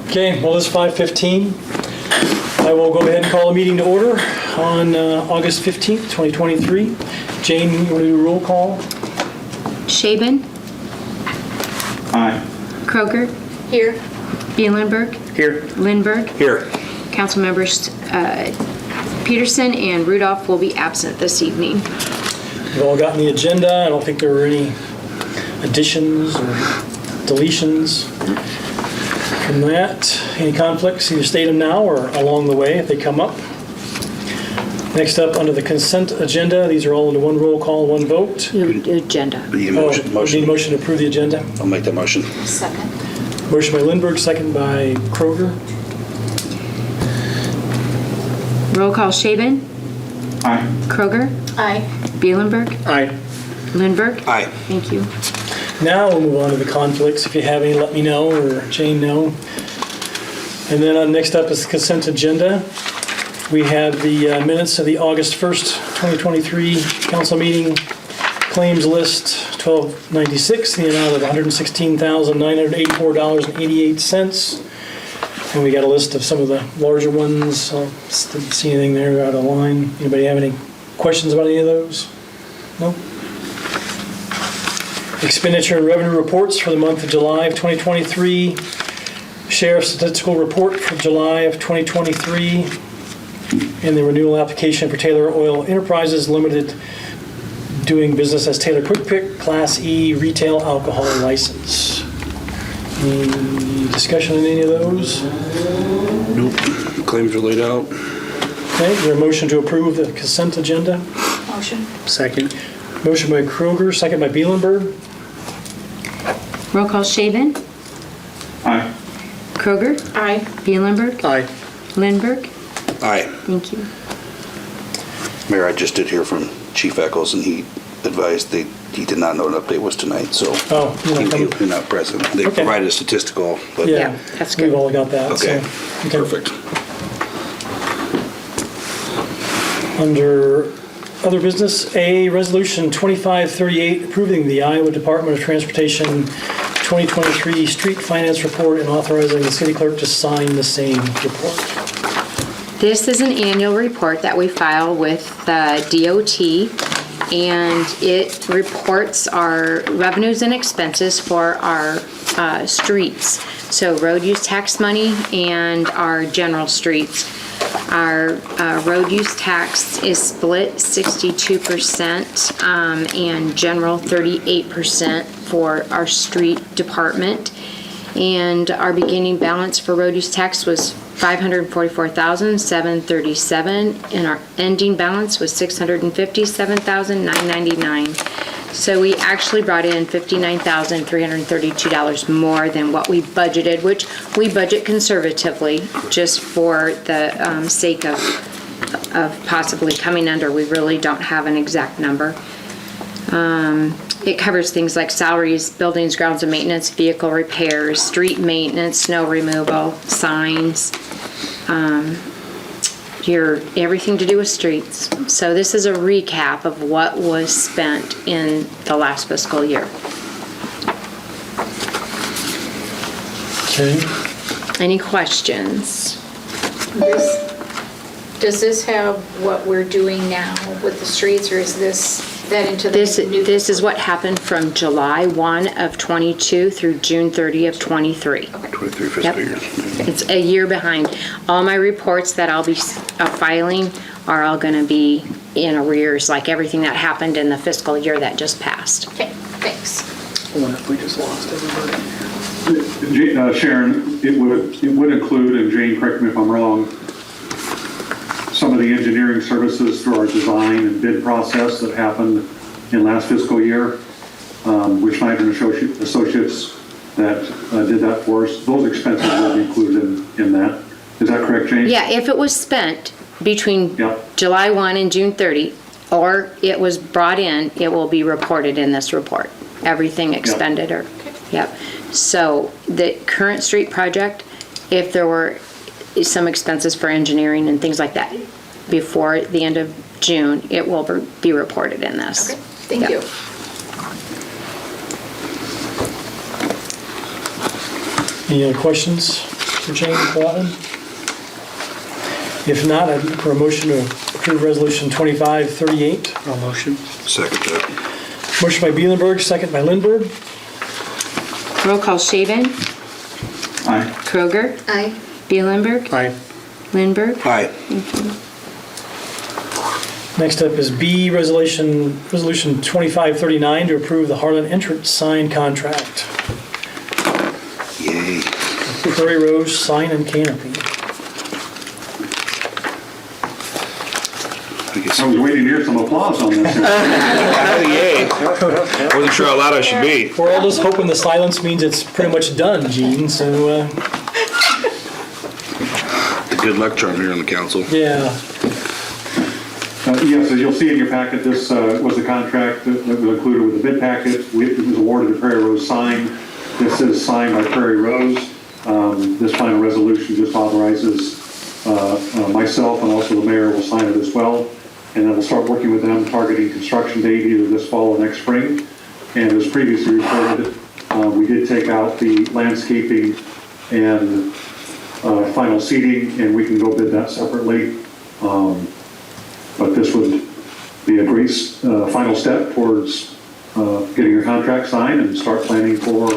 Okay, well, it's 5:15. I will go ahead and call a meeting to order on August 15th, 2023. Jane, you want to do a roll call? Shaben. Aye. Kroger. Here. Bielenberg. Here. Lindberg. Here. Council members Peterson and Rudolph will be absent this evening. We've all gotten the agenda. I don't think there were any additions or deletions from that. Any conflicts, either state them now or along the way if they come up. Next up, under the consent agenda, these are all into one roll call, one vote. Agenda. Need a Oh, motion. need a motion to approve the agenda. I'll make that motion. Second. Motion by Lindberg, second by Kroger. Roll call Shaben. Aye. Kroger. Aye. Bielenberg. Aye. Lindberg. Aye. Thank you. Now we'll move on to the conflicts. If you have any, let me know, or Jane know. And then next up is the consent agenda. We have the minutes of the August 1st, 2023 council meeting. Claims list 1296, the amount of $116,984.88. And we got a list of some of the larger ones. I didn't see anything there out of line. Anybody have any questions about any of those? No? Expenditure and revenue reports for the month of July of 2023. Sheriff's statistical report for July of 2023. And the renewal application for Taylor Oil Enterprises Limited, doing business as Taylor Quick Pick, Class E retail alcohol license. Any discussion on any of those? Nope. Claims are laid out. Okay, is there a motion to approve the consent agenda? Motion. Second. Motion by Kroger, second by Bielenberg. Roll call Shaben. Aye. Kroger. Aye. Bielenberg. Aye. Lindberg. Aye. Thank you. Mayor, I just did hear from Chief Eccles, and he advised he did not know an update was tonight, so Oh, you're not coming. you're not present. They Okay. provided a statistical, but Yeah, that's good. We've all got that. okay, So, perfect. Under other business, A, Resolution 2538, approving the Iowa Department of Transportation 2023 Street Finance Report and authorizing the city clerk to sign the same report. This is an annual report that we file with the DOT, and it reports our revenues and expenses for our streets. So road use tax money and our general streets. Our road use tax is split 62% and general 38% for our street department. And our beginning balance for road use tax was $544,737, and our ending balance was $657,999. So we actually brought in $59,332 more than what we budgeted, which we budget conservatively just for the sake of possibly coming under. We really don't have an exact number. It covers things like salaries, buildings, grounds and maintenance, vehicle repairs, street maintenance, snow removal, signs, everything to do with streets. So this is a recap of what was spent in the last fiscal year. Okay. Any questions? Does this have what we're doing now with the streets, or is that into the new? This is what happened from July 1 of 22 through June 30 of 23. 23 fiscal Yep. years. It's a year behind. All my reports that I'll be filing are all going to be in arrears, like everything that happened in the fiscal year that just passed. Okay, thanks. I wonder if we just lost everybody. Sharon, it would include, and Jane, correct me if I'm wrong, some of the engineering services through our design and bid process that happened in last fiscal year, with Schneider and Associates that did that for us. Those expenses will be included in that. Is that correct, Jane? Yeah, if it was spent between Yep. July 1 and June 30, or it was brought in, it will be reported in this report. Everything expended or, yep. So the current street project, if there were some expenses for engineering and things like that before the end of June, it will be reported in this. Okay, thank Yep. you. Any other questions? for Jane Quatten? If not, I'd look for a motion to approve Resolution 2538. I'll motion. Second that. Motion by Bielenberg, second by Lindberg. Roll call Shaven, Aye. Kroger, Aye. Bielenberg, Aye. Lindberg. Aye. Next up is B, Resolution 2539 to approve the Harlan entrance sign contract. Yay. Prairie Rose sign and canopy. I guess. I was waiting to hear some applause on this. Yay. Wasn't sure how loud I should be. We're all just hoping the silence means it's pretty much done, Gene, so, The good luck charm here on the council. yeah. Yes, as you'll see in your packet, this was the contract that was included with the bid packet. It was awarded to Prairie Rose Sign. This is signed by Prairie Rose. This final resolution just authorizes myself, and also the mayor will sign it as well. And then we'll start working with them, targeting construction date either this fall or next spring. And as previously reported, we did take out the landscaping and final seating, and we can go bid that separately. But this would be a great final step towards getting your contract signed and start planning for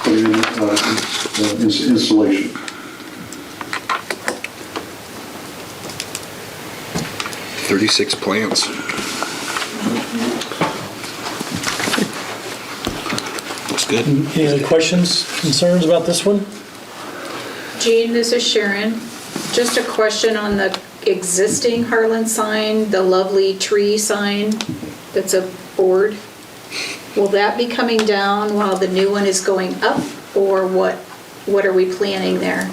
putting in installation. Thirty-six plants. Looks good. Any other questions, concerns about this one? Jean, this is Sharon. Just a question on the existing Harlan sign, the lovely tree sign that's a board. Will that be coming down while the new one is going up, or what are we planning there?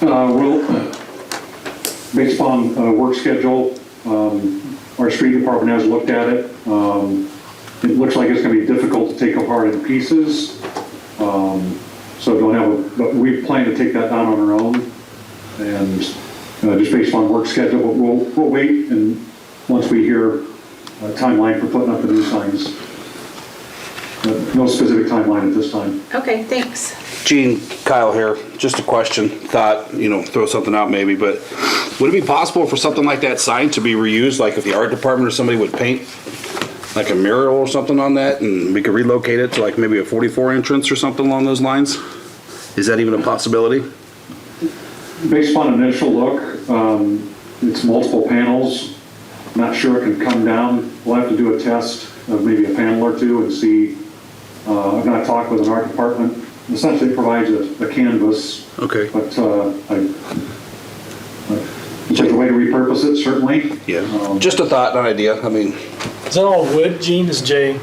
We'll, based upon work schedule, our street department has looked at it. It looks like it's going to be difficult to take apart in pieces. So don't have but we plan to take that down on our own. And just based on work schedule, but we'll wait, and once we hear a timeline for putting up the new signs. No specific timeline at this time. Okay, thanks. Gene, Kyle here. Just a question, thought, throw something out maybe, but would it be possible for something like that sign to be reused, like if the art department or somebody would paint like a mural or something on that, and we could relocate it to like maybe a 44 entrance or something along those lines? Is that even a possibility? Based upon initial look, it's multiple panels. Not sure it can come down. We'll have to do a test of maybe a panel or two and see. I've got to talk with an art department. Essentially, it provides a canvas. Okay. But if there's a way to repurpose it, certainly. Yeah. Just a thought, not an idea. I mean, Is that all wood, Gene? Is Jay?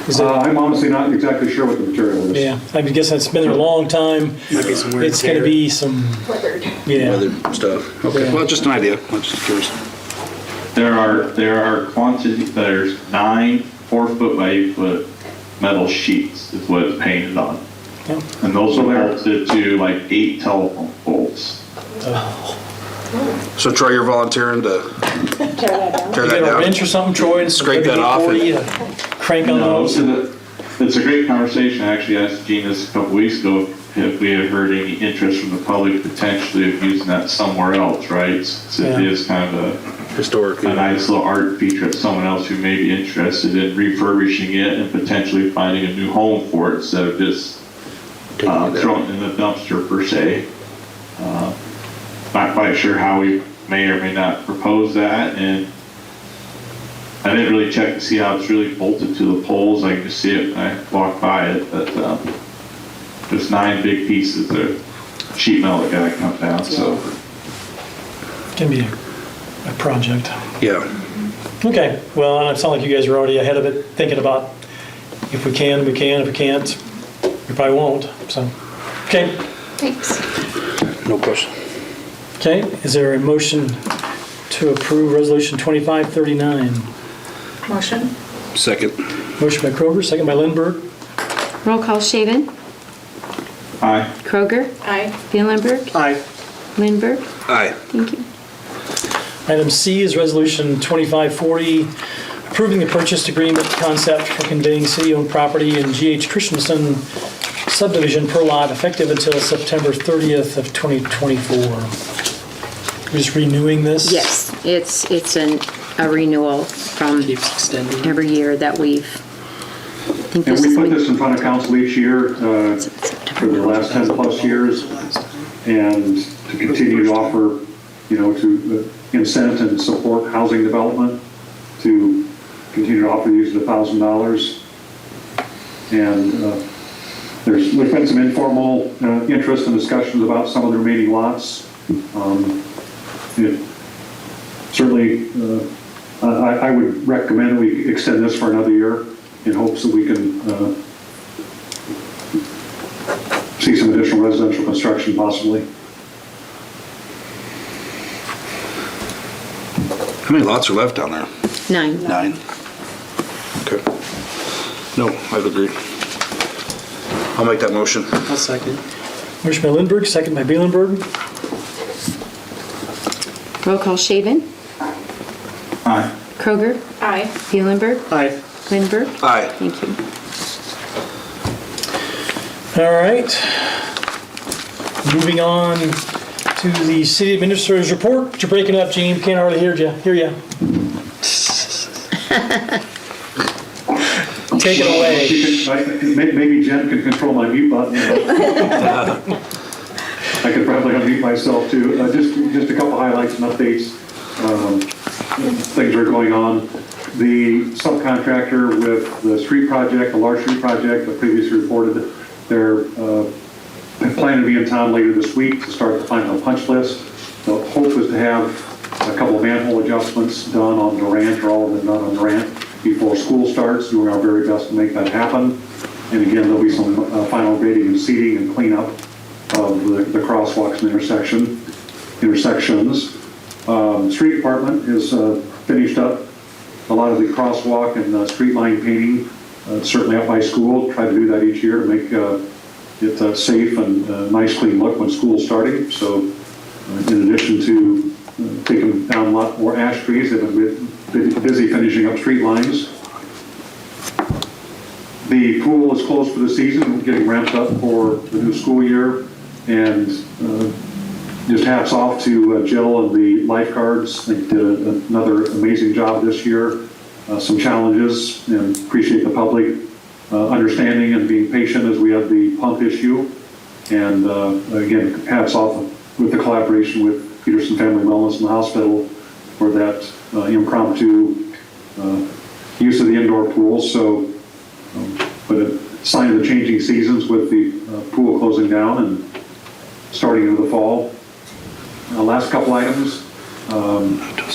Is it? I'm honestly not exactly sure what the material is. Yeah, I guess it's been there a long time. Might be some weird It's going to tear. be some, Weathered. yeah. other stuff. Okay. Yeah. Well, just an idea. I'm just curious. There are quantity, there's 9 4-foot by 8-foot metal sheets is what it's painted on. Yeah. And those are bolted to like 8 telephone poles. So Troy, you're volunteering to tear You that get a down? wrench or something, Troy, and Scrape that off and- WD-40 crank on No, those. it's a great conversation. I actually asked Gene this a couple weeks ago if we had heard any interest from the public potentially of using that somewhere else, right? Since it Yeah. is kind of Historically. a nice little art feature of someone else who may be interested in refurbishing it and potentially finding a new home for it instead of just Taking it throwing it in the dumpster per se. Not quite sure how we may or may not propose that, and I didn't really check to see how it's really bolted to the poles. I can just see it when I walk by it, but there's 9 big pieces of sheet metal that gotta come down, so. Can be a project. Yeah. Okay, well, and it sounds like you guys are already ahead of it, thinking about if we can, we can. If we can't, we probably won't, so. Okay, Thanks. No question. okay, is there a motion to approve Resolution 2539? Motion? Second. Motion by Kroger, second by Lindberg. Roll call Shaven, Aye. Kroger, Aye. Bielenberg, Aye. Lindberg. Aye. Thank you. Item C is Resolution 2540, approving the purchase agreement concept for conveying city-owned property in G.H. Christensen subdivision per lot effective until September 30th of 2024. We're just renewing this? Yes, it's a renewal from Keeps extending. every year that we've, I think And this we is. put this in front of council each year for the last 10+ years, and to continue to offer, to incent and support housing development, to continue to offer these at $1,000. And there's been some informal interest and discussions about some of the remaining lots. Certainly, I would recommend we extend this for another year in hopes that we can see some additional residential construction possibly. How many lots are left down there? 9. 9. Okay. No, I'd agree. I'll make that motion. I'll second. Motion by Lindberg, second by Bielenberg. Roll call Shaven, Aye. Kroger, Aye. Bielenberg, Aye. Lindberg. Aye. Thank you. All right. Moving on to the city administrator's report. You're breaking up, Gene. Can't hardly hear you. Take it away. Maybe Jen can control my mute button. I could probably unmute myself too. Just a couple highlights and updates. Things are going on. The subcontractor with the street project, the large street project, I previously reported, they're planning to be in town later this week to start the final punch list. The hope is to have a couple of manhole adjustments done on Durant, or all of them done on Durant, before school starts, doing our very best to make that happen. And again, there'll be some final grading and seeding and cleanup of the crosswalks and intersections. Street department is finished up a lot of the crosswalk and street line painting, certainly up by school. Try to do that each year to make it safe and nice clean look when school's starting. So in addition to taking down a lot more ash trees, they've been busy finishing up street lines. The pool is closed for the season, getting ramped up for the new school year, and just hats off to Jill and the lifeguards. They did another amazing job this year. Some challenges, and appreciate the public understanding and being patient as we had the pump issue. And again, hats off with the collaboration with Peterson Family Wellness and the hospital for that impromptu use of the indoor pool. So, but a sign of the changing seasons with the pool closing down and starting in the fall. Last couple items,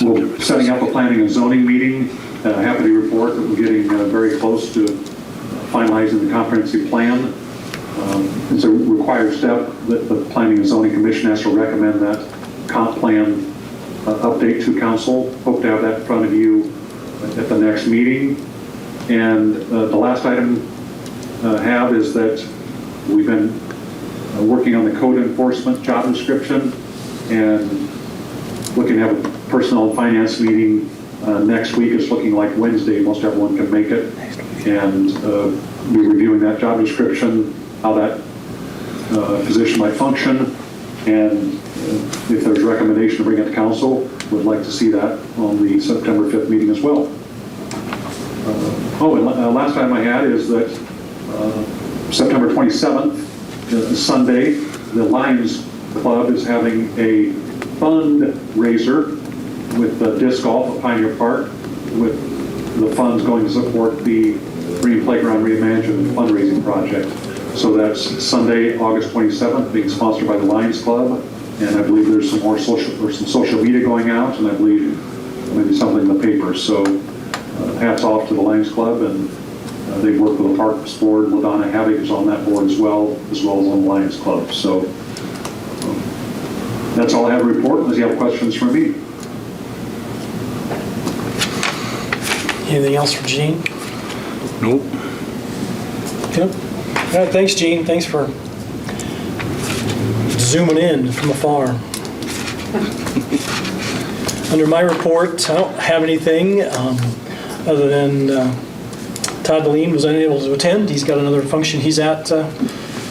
we're setting up a planning and zoning meeting. Happy to report that we're getting very close to finalizing the comprehensive plan. It's a required step that the Planning and Zoning Commission has to recommend that comp plan update to council. Hope to have that in front of you at the next meeting. And the last item I have is that we've been working on the code enforcement job description and looking to have a personnel and finance meeting next week. It's looking like Wednesday. Most everyone can make it. And be reviewing that job description, how that position might function, and if there's a recommendation to bring it to council, would like to see that on the September 5th meeting as well. Last item I had is that September 27th, Sunday, the Lions Club is having a fundraiser with disc golf at Pioneer Park, with the funds going to support the Green Playground Reimagined fundraising project. So that's Sunday, August 27th, being sponsored by the Lions Club, and I believe there's some more social media going out, and I believe maybe something in the paper. So hats off to the Lions Club, and they work with the Parks Board. LaDonna Havoc is on that board as well as on the Lions Club. So that's all I have to report, unless you have questions for me. Anything else for Gene? Nope. Yep. All right, thanks, Gene. Thanks for zooming in from afar. Under my report, I don't have anything other than Todd Deline was unable to attend. He's got another function he's at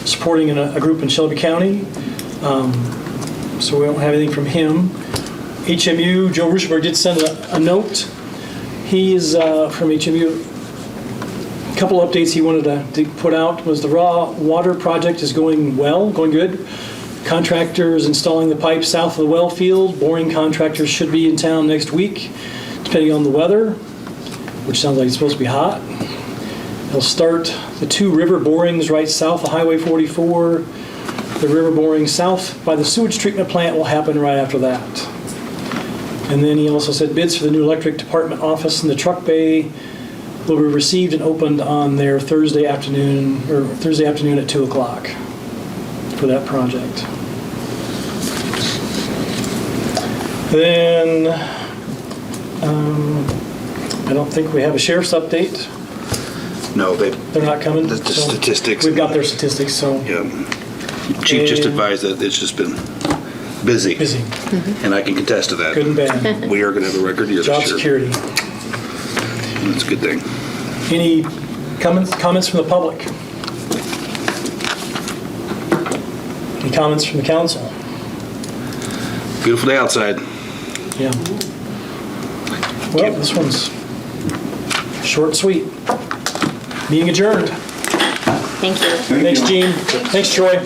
supporting a group in Shelby County. So we don't have anything from him. HMU, Joe Ruschberg did send a note. He is from HMU. A couple updates he wanted to put out was the raw water project is going well, going good. Contractors installing the pipe south of the well field. Boring contractors should be in town next week, depending on the weather, which sounds like it's supposed to be hot. They'll start the 2 river borings right south of Highway 44. The river boring south by the sewage treatment plant will happen right after that. And then he also said bids for the new electric department office in the truck bay will be received and opened on their Thursday afternoon at 2 o'clock for that project. Then I don't think we have a sheriff's update. No, They're not coming. the so statistics. We've got their statistics, so Yeah. Chief just And- advised that it's just been busy. busy, And I can contest to that. good and bad. We are going to have a record year Job this year. security. That's a good thing. Any comments from the public? Any comments from the council? Beautiful day outside. Yeah. Well, this one's short and sweet. Meeting adjourned. Thank you. Thanks, Gene. Thanks, Troy.